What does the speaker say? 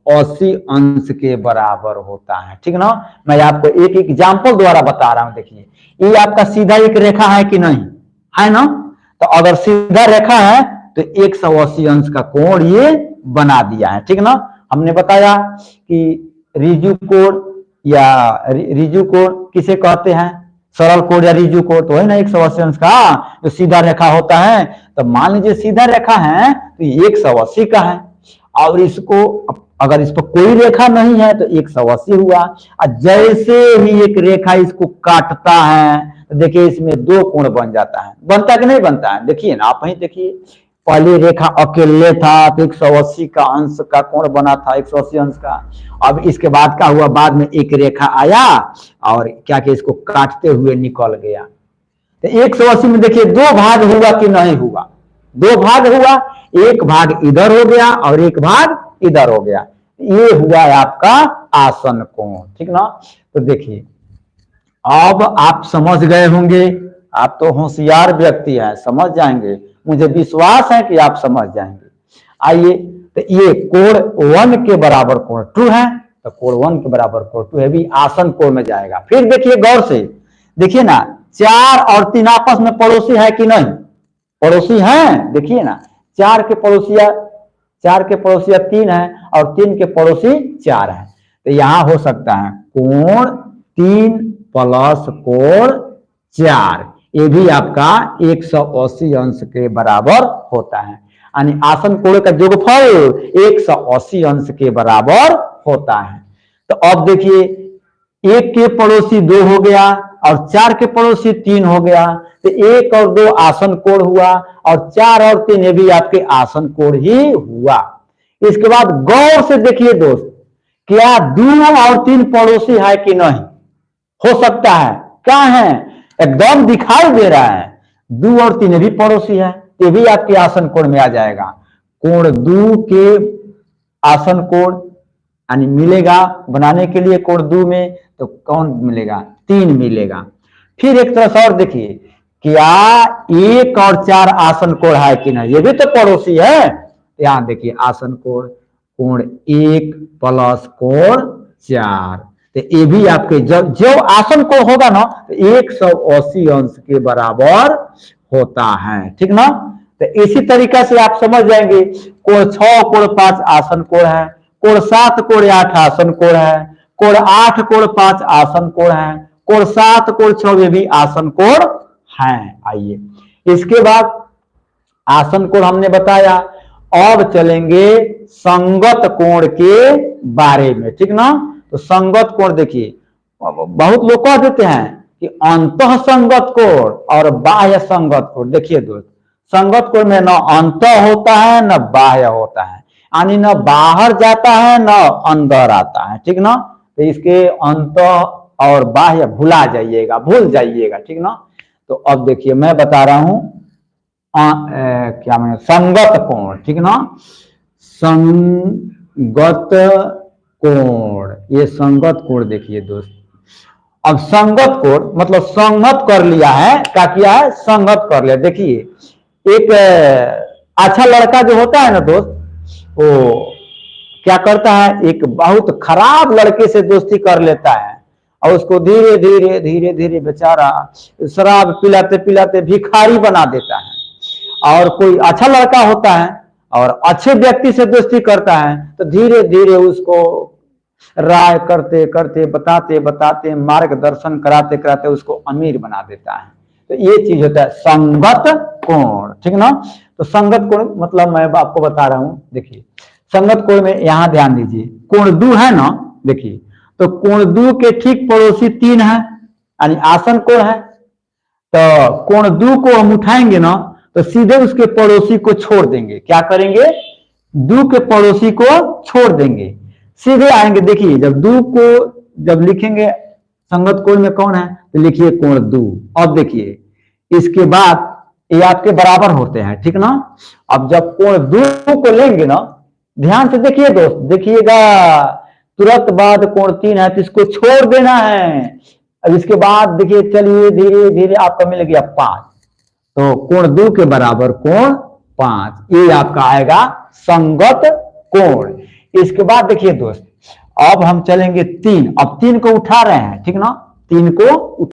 80 के बराबर होता है। ठीक ना, मैं आपको एक एग्जाम्पल द्वारा बता रहा हूं। देखिए ये आपका सीधा एक रेखा है कि नहीं है ना, तो अगर सीधा रेखा है तो 180 का कोण ये बना दिया है। ठीक ना, हमने बताया कि रिजु कोण या रिजु कोण किसे कहते हैं, सरल कोण या रिजु कोण तो है ना 180 का जो सीधा रेखा होता है। तो मान लीजिए सीधा रेखा है तो 180 का है, और इसको अगर इस पर कोई रेखा नहीं है तो 180 हुआ। और जैसे ही एक रेखा इसको काटता है तो देखिए इसमें दो कोण बन जाता है। बनता कि नहीं बनता है, देखिए ना आप वहीं देखिए, पहली रेखा अकेले था तो 180 का अंश का कोण बना था, 180 अंश का। अब इसके बाद क्या हुआ, बाद में एक रेखा आया और क्या कि इसको काटते हुए निकल गया। तो 180 में देखिए दो भाग हुआ कि नहीं हुआ, दो भाग हुआ, एक भाग इधर हो गया और एक भाग इधर हो गया। ये हुआ आपका आसन कोण। ठीक ना, तो देखिए अब आप समझ गए होंगे, आप तो होशियार व्यक्ति हैं, समझ जाएंगे, मुझे विश्वास है कि आप समझ जाएंगे। आइए, तो ये कोण 1 के बराबर कोण 2 है, तो कोण 1 के बराबर कोण 2 है भी आसन कोण में जाएगा। फिर देखिए गौर से, देखिए ना 4 और 3 आपस में पड़ोसी है कि नहीं, पड़ोसी हैं। देखिए ना 4 के पड़ोसिया 3 है और 3 के पड़ोसी 4 है, तो यहां हो सकता है कोण 3 प्लस कोण 4, ये भी आपका 180 अंश के बराबर होता है। यानी आसन कोण का योगफल 180 अंश के बराबर होता है। तो अब देखिए 1 के पड़ोसी 2 हो गया और 4 के पड़ोसी 3 हो गया, तो 1 और 2 आसन कोण हुआ और 4 और 3 ये भी आपके आसन कोण ही हुआ। इसके बाद गौर से देखिए दोस्त, क्या 2 और 3 पड़ोसी है कि नहीं, हो सकता है, क्या है, एकदम दिखाई दे रहा है 2 और 3 भी पड़ोसी है, ये भी आपके आसन कोण में आ जाएगा। कोण 2 के आसन कोण यानी मिलेगा बनाने के लिए कोण 2 में, तो कौन मिलेगा, 3 मिलेगा। फिर एक तरह से और देखिए, क्या 1 और 4 आसन कोण है कि नहीं, ये भी तो पड़ोसी है। यहां देखिए आसन कोण कोण 1 प्लस कोण 4, तो ये भी आपके जो आसन कोण होगा ना तो 180 अंश के बराबर होता है। ठीक ना, तो इसी तरीका से आप समझ जाएंगे कोण 6 कोण 5 आसन कोण है, कोण 7 कोण 8 आसन कोण है, कोण 8 कोण 5 आसन कोण है, कोण 7 कोण 6 ये भी आसन कोण है। आइए इसके बाद आसन कोण हमने बताया, अब चलेंगे संगत कोण के बारे में। ठीक ना, तो संगत कोण देखिए, बहुत लोग कह देते हैं कि अंतः संगत कोण और बाह्य संगत कोण। देखिए दोस्त, संगत कोण में न अंतः होता है न बाह्य होता है, यानी न बाहर जाता है न अंदर आता है। ठीक ना, तो इसके अंतः और बाह्य भुला जाइएगा, भूल जाइएगा। ठीक ना, तो अब देखिए मैं बता रहा हूं क्या मैं संगत कोण। ठीक ना, संगत कोण, ये संगत कोण देखिए दोस्त, अब संगत कोण मतलब संगत कर लिया है, क्या किया है, संगत कर लिया। देखिए एक अच्छा लड़का जो होता है ना दोस्त, वो क्या करता है, एक बहुत खराब लड़के से दोस्ती कर लेता है और उसको धीरे धीरे धीरे धीरे बेचारा शराब पिलाते पिलाते भिखारी बना देता है। और कोई अच्छा लड़का होता है और अच्छे व्यक्ति से दोस्ती करता है तो धीरे धीरे उसको राय करते करते बताते बताते मार्गदर्शन कराते कराते उसको अमीर बना देता है। तो ये चीज होता है संगत कोण। ठीक ना, तो संगत कोण मतलब मैं आपको बता रहा हूं, देखिए संगत कोण में यहां ध्यान दीजिए, कोण 2 है ना, देखिए तो कोण 2 के ठीक पड़ोसी 3 है यानी आसन कोण है। तो कोण 2 को हम उठाएंगे ना तो सीधे उसके पड़ोसी को छोड़ देंगे, क्या करेंगे, 2 के पड़ोसी को छोड़ देंगे, सीधे आएंगे। देखिए जब 2 को जब लिखेंगे संगत कोण में कौन है तो लिखिए कोण 2। अब देखिए इसके बाद ये आपके बराबर होते हैं। ठीक ना, अब जब कोण 2 को लेंगे ना, ध्यान से देखिए दोस्त, देखिएगा तुरंत बाद कोण 3 है तो इसको छोड़ देना है। अब इसके बाद देखिए चलिए धीरे धीरे आपका मिल गया 5, तो कोण 2 के बराबर कोण 5, ये आपका आएगा संगत कोण। इसके बाद देखिए दोस्त, अब हम चलेंगे 3, अब 3 को उठा रहे हैं, ठीक ना, 3 को